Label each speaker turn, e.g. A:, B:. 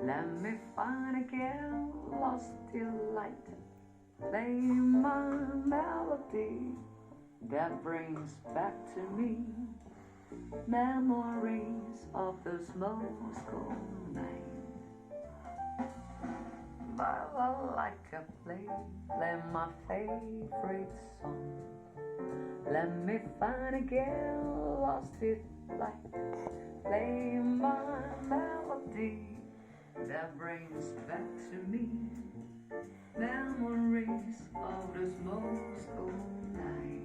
A: Let me find a girl lost delight. Play my melody that brings back to me memories of those Moscow nights. But I like a play my favorite song. Let me find a girl lost in light. Play my melody that brings back to me memories of those Moscow nights.